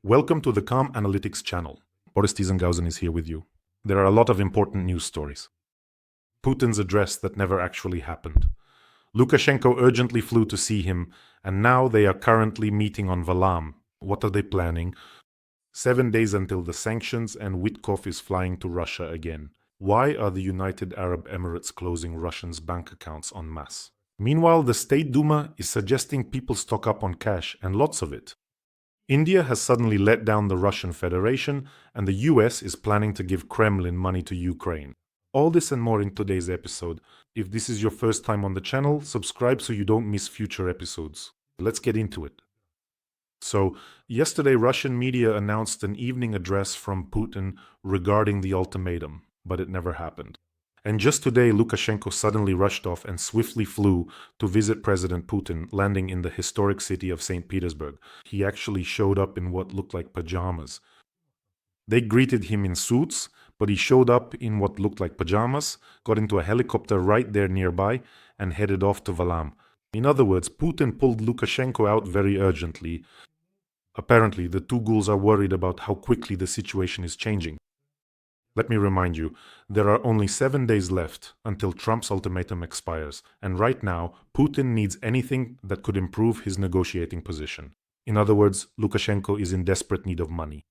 Welcome to the Calm Analytics channel. Borys Tizenhausen is here with you. There are a lot of important news stories. Putin's address that never actually happened. Lukashenko urgently flew to see him, and now they are currently meeting on Valaam. What are they planning? 7 days until the sanctions, and Whitcoff is flying to Russia again. Why are the United Arab Emirates closing Russians' bank accounts en masse? Meanwhile, the State Duma is suggesting people stock up on cash, and lots of it. India has suddenly let down the Russian Federation, and the US is planning to give Kremlin money to Ukraine. All this and more in today's episode. If this is your first time on the channel, subscribe so you don't miss future episodes. Let's get into it. So, yesterday Russian media announced an evening address from Putin regarding the ultimatum, but it never happened. And just today, Lukashenko suddenly rushed off and swiftly flew to visit President Putin, landing in the historic city of St. Petersburg. He actually showed up in what looked like pajamas. They greeted him in suits, but he showed up in what looked like pajamas, got into a helicopter right there nearby, and headed off to Valaam. In other words, Putin pulled Lukashenko out very urgently. Apparently, the two ghouls are worried about how quickly the situation is changing. Let me remind you, there are only 7 days left until Trump's ultimatum expires, and right now, Putin needs anything that could improve his negotiating position. In other words, Lukashenko is in desperate need of money.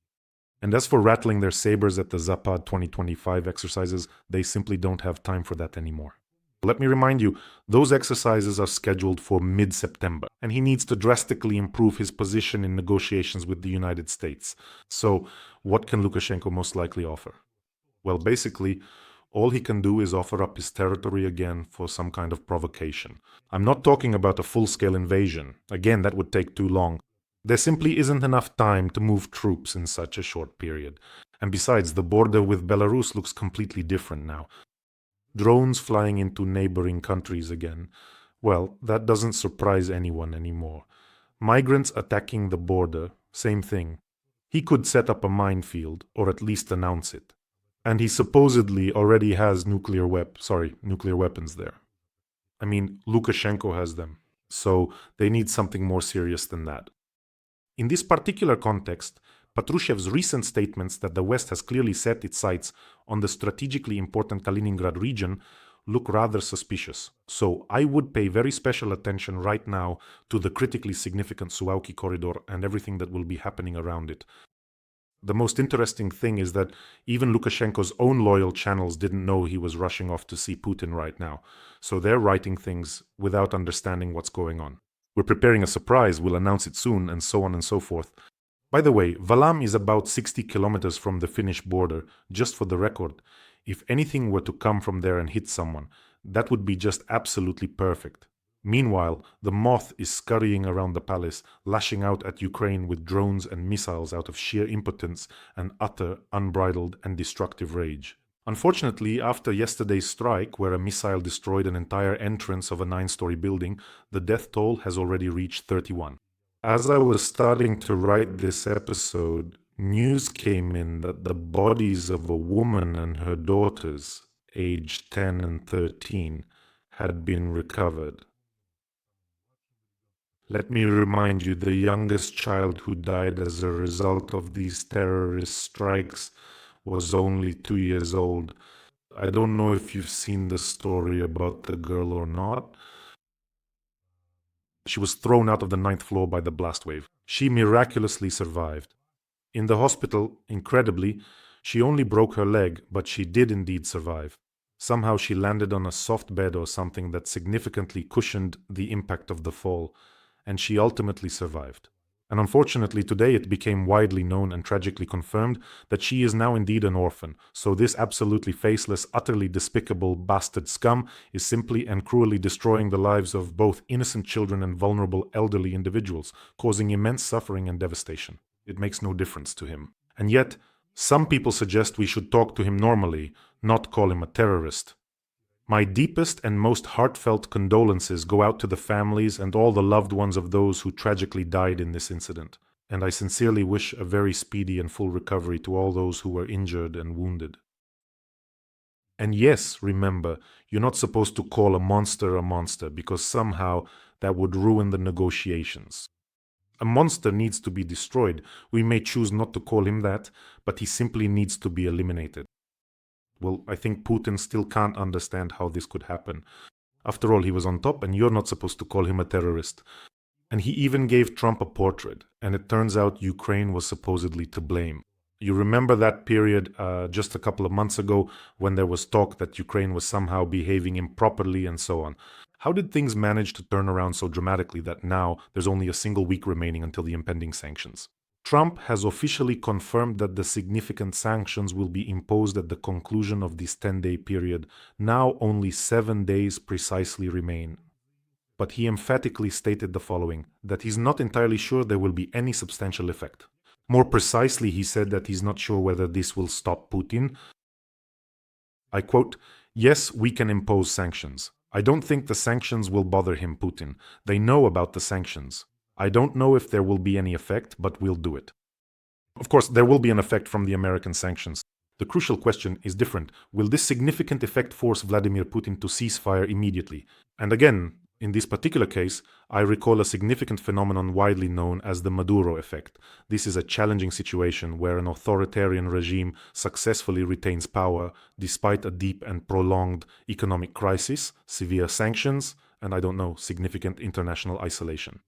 And as for rattling their sabers at the Zapad 2025 exercises, they simply don't have time for that anymore. Let me remind you, those exercises are scheduled for mid-September, and he needs to drastically improve his position in negotiations with the United States. So, what can Lukashenko most likely offer? Well, basically, all he can do is offer up his territory again for some kind of provocation. I'm not talking about a full-scale invasion. Again, that would take too long. There simply isn't enough time to move troops in such a short period. And besides, the border with Belarus looks completely different now. Drones flying into neighboring countries again. Well, that doesn't surprise anyone anymore. Migrants attacking the border, same thing. He could set up a minefield, or at least announce it. And he supposedly already has nuclear weapons there. I mean, Lukashenko has them. So they need something more serious than that. In this particular context, Patrushev's recent statements that the West has clearly set its sights on the strategically important Kaliningrad region look rather suspicious. So I would pay very special attention right now to the critically significant Suwałki corridor and everything that will be happening around it. The most interesting thing is that even Lukashenko's own loyal channels didn't know he was rushing off to see Putin right now. So they're writing things without understanding what's going on. We're preparing a surprise, we'll announce it soon, and so on and so forth. By the way, Valaam is about 60 kilometers from the Finnish border, just for the record. If anything were to come from there and hit someone, that would be just absolutely perfect. Meanwhile, the moth is scurrying around the palace, lashing out at Ukraine with drones and missiles out of sheer impotence and utter, unbridled and destructive rage. Unfortunately, after yesterday's strike, where a missile destroyed an entire entrance of a 9-story building, the death toll has already reached 31. As I was starting to write this episode, news came in that the bodies of a woman and her daughters, aged 10 and 13, had been recovered. Let me remind you, the youngest child who died as a result of these terrorist strikes was only 2 years old. I don't know if you've seen the story about the girl or not. She was thrown out of the 9th floor by the blast wave. She miraculously survived. In the hospital, incredibly, she only broke her leg, but she did indeed survive. Somehow she landed on a soft bed or something that significantly cushioned the impact of the fall, and she ultimately survived. And unfortunately today it became widely known and tragically confirmed that she is now indeed an orphan, so this absolutely faceless, utterly despicable bastard scum is simply and cruelly destroying the lives of both innocent children and vulnerable elderly individuals, causing immense suffering and devastation. It makes no difference to him. And yet, some people suggest we should talk to him normally, not call him a terrorist. My deepest and most heartfelt condolences go out to the families and all the loved ones of those who tragically died in this incident, and I sincerely wish a very speedy and full recovery to all those who were injured and wounded. And yes, remember, you're not supposed to call a monster, because somehow that would ruin the negotiations. A monster needs to be destroyed. We may choose not to call him that, but he simply needs to be eliminated. Well, I think Putin still can't understand how this could happen. After all, he was on top, and you're not supposed to call him a terrorist. And he even gave Trump a portrait, and it turns out Ukraine was supposedly to blame. You remember that period just a couple of months ago when there was talk that Ukraine was somehow behaving improperly and so on. How did things manage to turn around so dramatically that now there's only a single week remaining until the impending sanctions? Trump has officially confirmed that the significant sanctions will be imposed at the conclusion of this 10-day period. Now only 7 days precisely remain. But he emphatically stated the following, that he's not entirely sure there will be any substantial effect. More precisely, he said that he's not sure whether this will stop Putin. I quote, "Yes, we can impose sanctions. I don't think the sanctions will bother him, Putin. They know about the sanctions. I don't know if there will be any effect, but we'll do it." Of course, there will be an effect from the American sanctions. The crucial question is different. Will this significant effect force Vladimir Putin to cease fire immediately? And again, in this particular case, I recall a significant phenomenon widely known as the Maduro effect. This is a challenging situation where an authoritarian regime successfully retains power despite a deep and prolonged economic crisis, severe sanctions, and significant international isolation.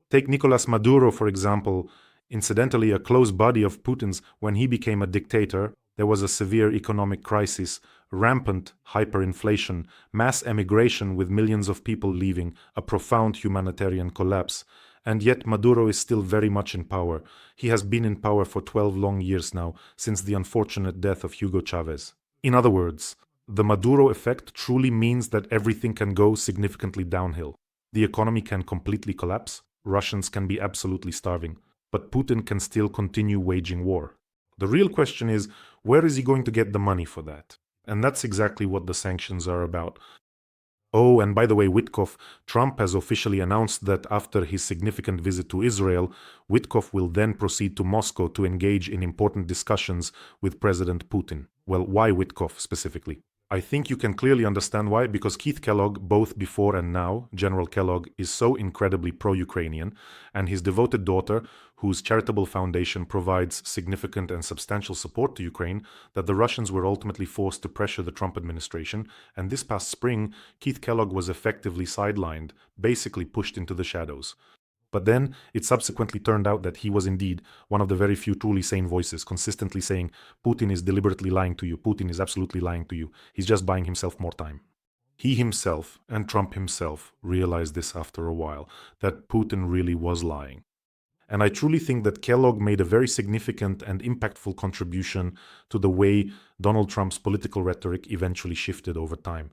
Take Nicolas Maduro, for example. Incidentally, a close buddy of Putin's. When he became a dictator, there was a severe economic crisis, rampant hyperinflation, mass emigration with millions of people leaving, a profound humanitarian collapse. And yet Maduro is still very much in power. He has been in power for 12 long years now, since the unfortunate death of Hugo Chavez. In other words, the Maduro effect truly means that everything can go significantly downhill. The economy can completely collapse, Russians can be absolutely starving, but Putin can still continue waging war. The real question is, where is he going to get the money for that? And that's exactly what the sanctions are about. Oh, and by the way, Whitcoff, Trump has officially announced that after his significant visit to Israel, Whitcoff will then proceed to Moscow to engage in important discussions with President Putin. Well, why Whitcoff specifically? I think you can clearly understand why, because Keith Kellogg, both before and now, General Kellogg, is so incredibly pro-Ukrainian, and his devoted daughter, whose charitable foundation provides significant and substantial support to Ukraine, that the Russians were ultimately forced to pressure the Trump administration, and this past spring, Keith Kellogg was effectively sidelined, basically pushed into the shadows. But then it subsequently turned out that he was indeed one of the very few truly sane voices consistently saying, Putin is deliberately lying to you, Putin is absolutely lying to you, he's just buying himself more time. He himself and Trump himself realized this after a while, that Putin really was lying. And I truly think that Kellogg made a very significant and impactful contribution to the way Donald Trump's political rhetoric eventually shifted over time.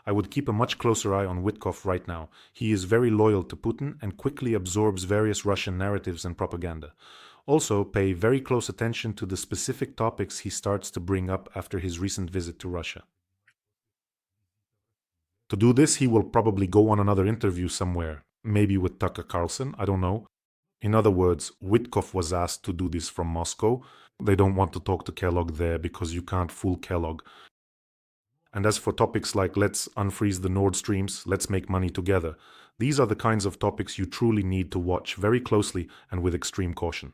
I would keep a much closer eye on Whitcoff right now. He is very loyal to Putin and quickly absorbs various Russian narratives and propaganda. Also, pay very close attention to the specific topics he starts to bring up after his recent visit to Russia. To do this, he will probably go on another interview somewhere, maybe with Tucker Carlson, I don't know. In other words, Whitcoff was asked to do this from Moscow. They don't want to talk to Kellogg there because you can't fool Kellogg. And as for topics like let's unfreeze the Nord Streams, let's make money together, these are the kinds of topics you truly need to watch very closely and with extreme caution.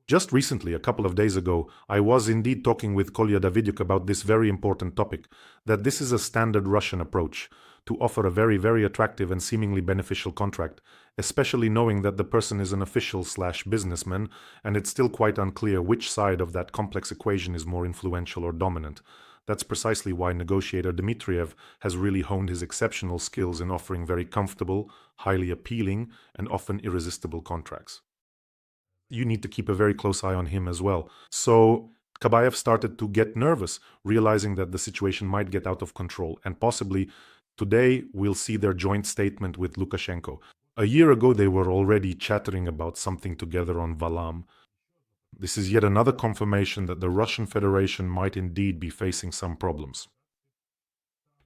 Just recently, a couple of days ago, I was indeed talking with Kolya Davidyuk about this very important topic, that this is a standard Russian approach, to offer a very, very attractive and seemingly beneficial contract, especially knowing that the person is an official/businessman, and it's still quite unclear which side of that complex equation is more influential or dominant. That's precisely why negotiator Dmitriev has really honed his exceptional skills in offering very comfortable, highly appealing, and often irresistible contracts. You need to keep a very close eye on him as well. So Kabayev started to get nervous, realizing that the situation might get out of control, and possibly today we'll see their joint statement with Lukashenko. A year ago they were already chattering about something together on Valaam. This is yet another confirmation that the Russian Federation might indeed be facing some problems.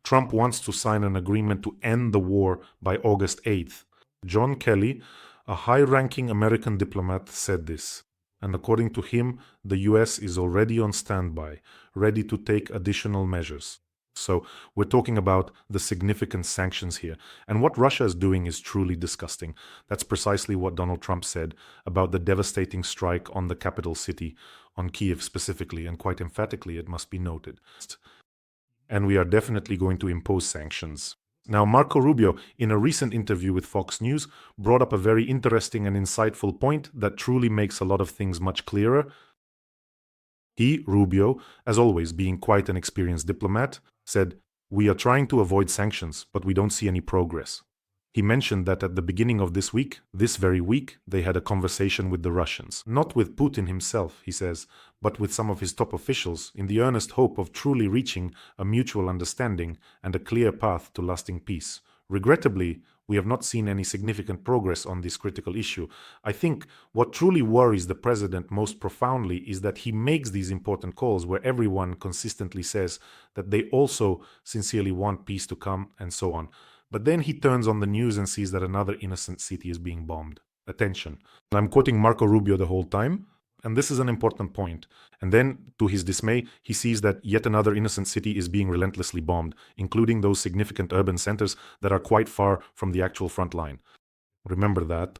Trump wants to sign an agreement to end the war by August 8th. John Kelly, a high-ranking American diplomat, said this, and according to him, the US is already on standby, ready to take additional measures. So we're talking about the significant sanctions here. And what Russia is doing is truly disgusting. That's precisely what Donald Trump said about the devastating strike on the capital city, on Kyiv specifically, and quite emphatically, it must be noted. And we are definitely going to impose sanctions. Now, Marco Rubio, in a recent interview with Fox News, brought up a very interesting and insightful point that truly makes a lot of things much clearer. He, Rubio, as always being quite an experienced diplomat, said, "We are trying to avoid sanctions, but we don't see any progress." He mentioned that at the beginning of this week, this very week, they had a conversation with the Russians. Not with Putin himself, he says, but with some of his top officials, in the earnest hope of truly reaching a mutual understanding and a clear path to lasting peace. Regrettably, we have not seen any significant progress on this critical issue. I think what truly worries the president most profoundly is that he makes these important calls where everyone consistently says that they also sincerely want peace to come and so on. But then he turns on the news and sees that another innocent city is being bombed. Attention. I'm quoting Marco Rubio the whole time, and this is an important point. And then, to his dismay, he sees that yet another innocent city is being relentlessly bombed, including those significant urban centers that are quite far from the actual front line. Remember that.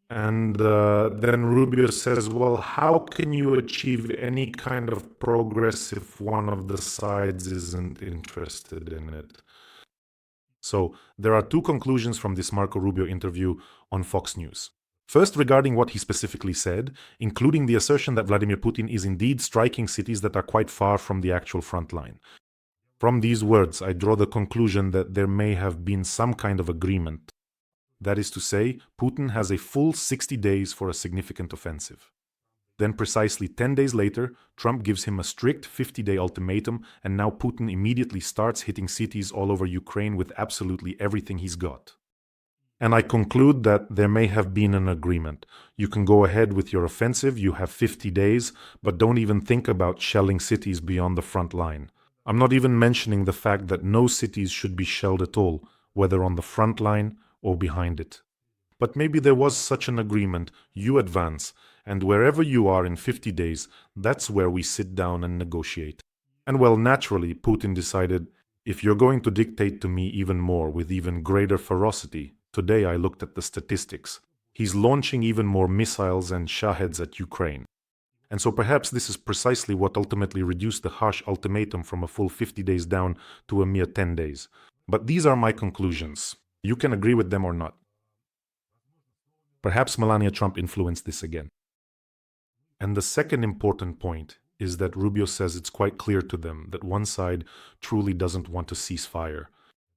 And then Rubio says, well, how can you achieve any kind of progress if one of the sides isn't interested in it? So there are two conclusions from this Marco Rubio interview on Fox News. First, regarding what he specifically said, including the assertion that Vladimir Putin is indeed striking cities that are quite far from the actual front line. From these words, I draw the conclusion that there may have been some kind of agreement. That is to say, Putin has a full 60 days for a significant offensive. Then precisely 10 days later, Trump gives him a strict 50-day ultimatum, and now Putin immediately starts hitting cities all over Ukraine with absolutely everything he's got. And I conclude that there may have been an agreement. You can go ahead with your offensive, you have 50 days, but don't even think about shelling cities beyond the front line. I'm not even mentioning the fact that no cities should be shelled at all, whether on the front line or behind it. But maybe there was such an agreement, you advance, and wherever you are in 50 days, that's where we sit down and negotiate. And well, naturally, Putin decided, if you're going to dictate to me even more with even greater ferocity, today I looked at the statistics, he's launching even more missiles and Shaheds at Ukraine. And so perhaps this is precisely what ultimately reduced the harsh ultimatum from a full 50 days down to a mere 10 days. But these are my conclusions. You can agree with them or not. Perhaps Melania Trump influenced this again. And the second important point is that Rubio says it's quite clear to them that one side truly doesn't want a ceasefire.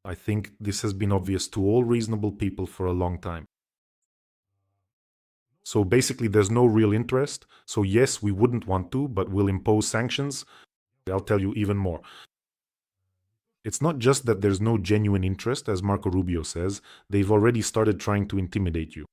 I think this has been obvious to all reasonable people for a long time. So basically there's no real interest. So yes, we wouldn't want to, but we'll impose sanctions. I'll tell you even more. It's not just that there's no genuine interest, as Marco Rubio says, they've already started trying to intimidate you.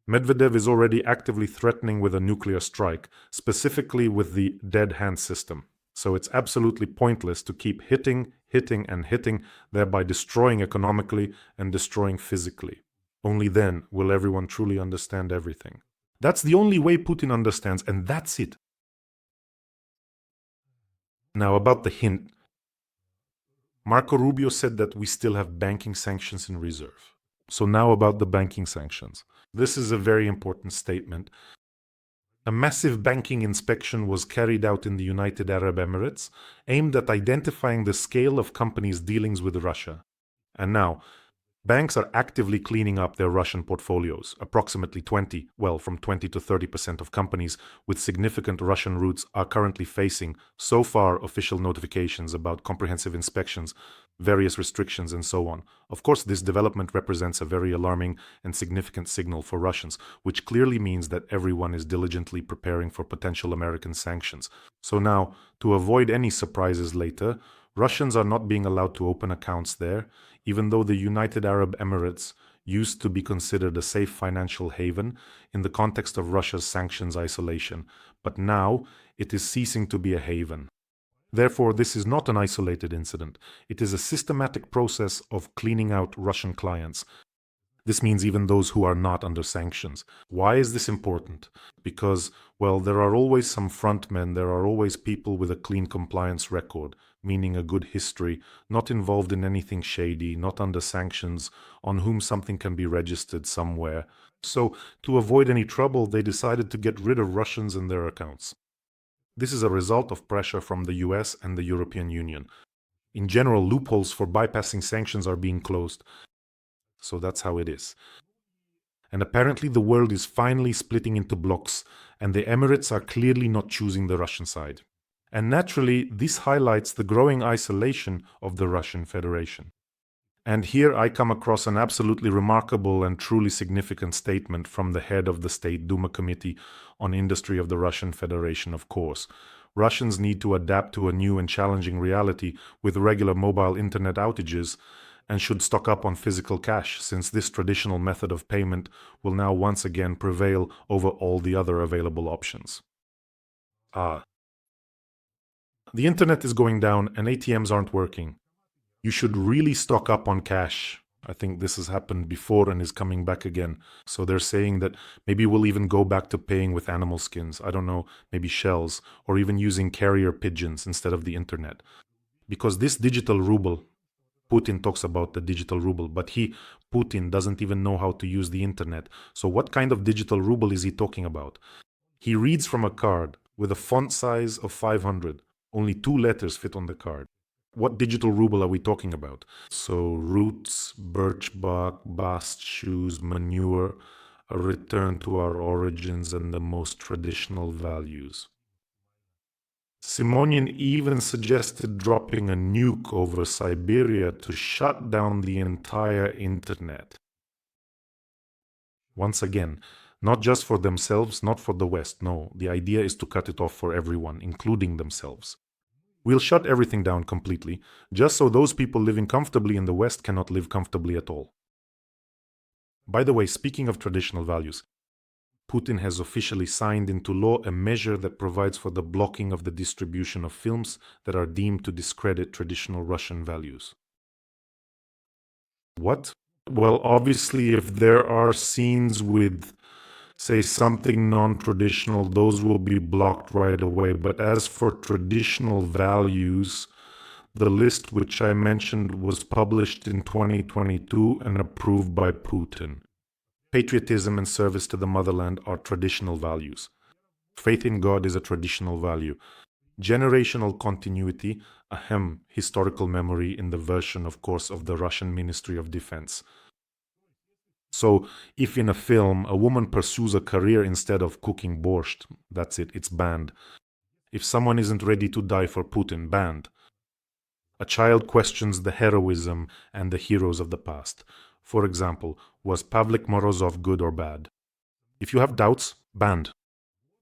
Medvedev is already actively threatening with a nuclear strike, specifically with the dead hand system. So it's absolutely pointless to keep hitting, and hitting, thereby destroying economically and destroying physically. Only then will everyone truly understand everything. That's the only way Putin understands, and that's it. Now about the hint. Marco Rubio said that we still have banking sanctions in reserve. So now about the banking sanctions. This is a very important statement. A massive banking inspection was carried out in the United Arab Emirates, aimed at identifying the scale of companies' dealings with Russia. And now, banks are actively cleaning up their Russian portfolios. Approximately from 20 to 30% of companies with significant Russian roots are currently facing, so far, official notifications about comprehensive inspections, various restrictions, and so on. Of course, this development represents a very alarming and significant signal for Russians, which clearly means that everyone is diligently preparing for potential American sanctions. So now, to avoid any surprises later, Russians are not being allowed to open accounts there, even though the United Arab Emirates used to be considered a safe financial haven in the context of Russia's sanctions isolation, but now it is ceasing to be a haven. Therefore, this is not an isolated incident. It is a systematic process of cleaning out Russian clients. This means even those who are not under sanctions. Why is this important? Because, well, there are always some frontmen, there are always people with a clean compliance record, meaning a good history, not involved in anything shady, not under sanctions, on whom something can be registered somewhere. So, to avoid any trouble, they decided to get rid of Russians and their accounts. This is a result of pressure from the US and the European Union. In general, loopholes for bypassing sanctions are being closed. So that's how it is. And apparently the world is finally splitting into blocks, and the Emirates are clearly not choosing the Russian side. And naturally, this highlights the growing isolation of the Russian Federation. And here I come across an absolutely remarkable and truly significant statement from the head of the State Duma Committee on Industry of the Russian Federation, of course. Russians need to adapt to a new and challenging reality with regular mobile internet outages, and should stock up on physical cash, since this traditional method of payment will now once again prevail over all the other available options. The internet is going down and ATMs aren't working. You should really stock up on cash. I think this has happened before and is coming back again. So they're saying that maybe we'll even go back to paying with animal skins. I don't know, maybe shells, or even using carrier pigeons instead of the internet. Because this digital ruble, Putin talks about the digital ruble, but Putin, doesn't even know how to use the internet. So what kind of digital ruble is he talking about? He reads from a card with a font size of 500. Only 2 letters fit on the card. What digital ruble are we talking about? So roots, birch bark, bast shoes, manure, a return to our origins and the most traditional values. Simonian even suggested dropping a nuke over Siberia to shut down the entire internet. Once again, not just for themselves, not for the West, no. The idea is to cut it off for everyone, including themselves. We'll shut everything down completely, just so those people living comfortably in the West cannot live comfortably at all. By the way, speaking of traditional values, Putin has officially signed into law a measure that provides for the blocking of the distribution of films that are deemed to discredit traditional Russian values. What? Well, obviously, if there are scenes with, say, something non-traditional, those will be blocked right away. But as for traditional values, the list which I mentioned was published in 2022 and approved by Putin. Patriotism and service to the motherland are traditional values. Faith in God is a traditional value. Generational continuity, historical memory in the version, of course, of the Russian Ministry of Defense. So, if in a film a woman pursues a career instead of cooking borscht, that's it, it's banned. If someone isn't ready to die for Putin, banned. A child questions the heroism and the heroes of the past. For example, was Pavlik Morozov good or bad? If you have doubts, banned.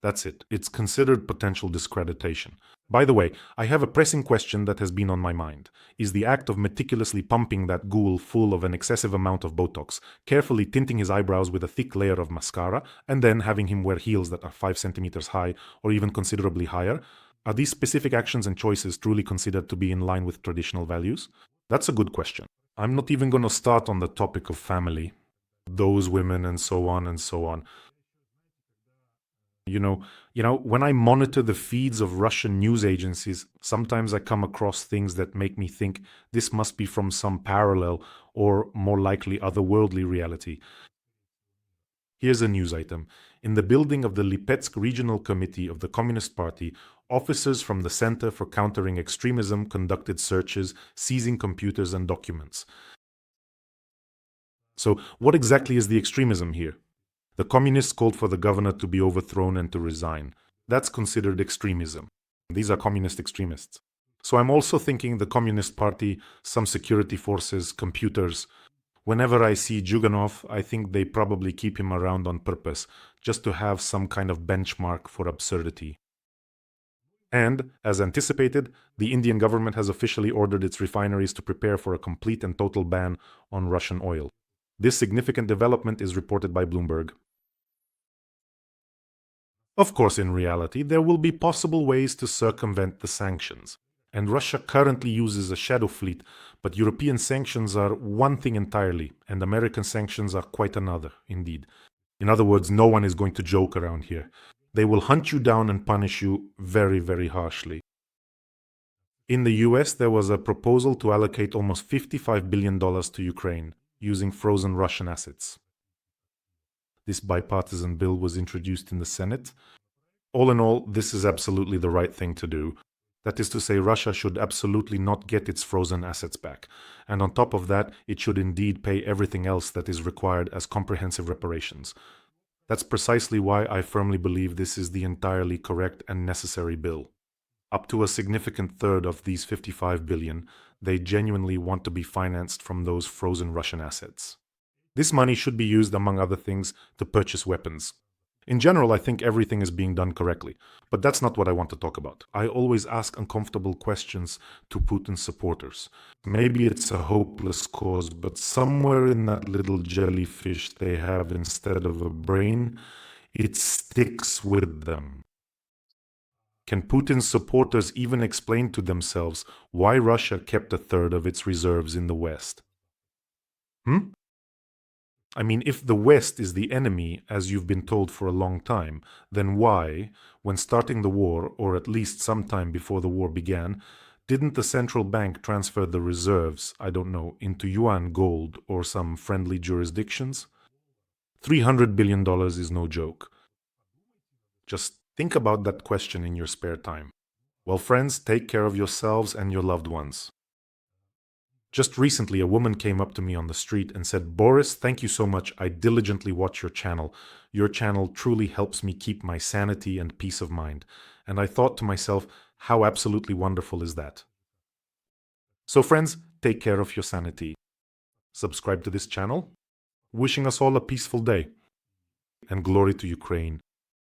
That's it. It's considered potential discreditation. By the way, I have a pressing question that has been on my mind. Is the act of meticulously pumping that ghoul full of an excessive amount of Botox, carefully tinting his eyebrows with a thick layer of mascara, and then having him wear heels that are 5 centimeters high or even considerably higher, are these specific actions and choices truly considered to be in line with traditional values? That's a good question. I'm not even going to start on the topic of family, those women and so on and so on. You know, when I monitor the feeds of Russian news agencies, sometimes I come across things that make me think this must be from some parallel or more likely otherworldly reality. Here's a news item. In the building of the Lipetsk Regional Committee of the Communist Party, officers from the Center for Countering Extremism conducted searches, seizing computers and documents. So, what exactly is the extremism here? The communists called for the governor to be overthrown and to resign. That's considered extremism. These are communist extremists. So I'm also thinking the Communist Party, some security forces, computers. Whenever I see Juganov, I think they probably keep him around on purpose, just to have some kind of benchmark for absurdity. And, as anticipated, the Indian government has officially ordered its refineries to prepare for a complete and total ban on Russian oil. This significant development is reported by Bloomberg. Of course, in reality, there will be possible ways to circumvent the sanctions. And Russia currently uses a shadow fleet, but European sanctions are one thing entirely, and American sanctions are quite another, indeed. In other words, no one is going to joke around here. They will hunt you down and punish you very, very harshly. In the US, there was a proposal to allocate almost $55 billion to Ukraine using frozen Russian assets. This bipartisan bill was introduced in the Senate. All in all, this is absolutely the right thing to do. That is to say, Russia should absolutely not get its frozen assets back. And on top of that, it should indeed pay everything else that is required as comprehensive reparations. That's precisely why I firmly believe this is the entirely correct and necessary bill. Up to a significant third of these 55 billion, they genuinely want to be financed from those frozen Russian assets. This money should be used, among other things, to purchase weapons. In general, I think everything is being done correctly, but that's not what I want to talk about. I always ask uncomfortable questions to Putin's supporters. Maybe it's a hopeless cause, but somewhere in that little jellyfish they have instead of a brain, it sticks with them. Can Putin's supporters even explain to themselves why Russia kept a third of its reserves in the West? I mean, if the West is the enemy, as you've been told for a long time, then why, when starting the war, or at least sometime before the war began, didn't the central bank transfer the reserves, I don't know, into yuan gold or some friendly jurisdictions? $300 billion is no joke. Just think about that question in your spare time. Well, friends, take care of yourselves and your loved ones. Just recently, a woman came up to me on the street and said, "Boris, thank you so much. I diligently watch your channel. Your channel truly helps me keep my sanity and peace of mind." And I thought to myself, how absolutely wonderful is that? So friends, take care of your sanity. Subscribe to this channel. Wishing us all a peaceful day. And glory to Ukraine.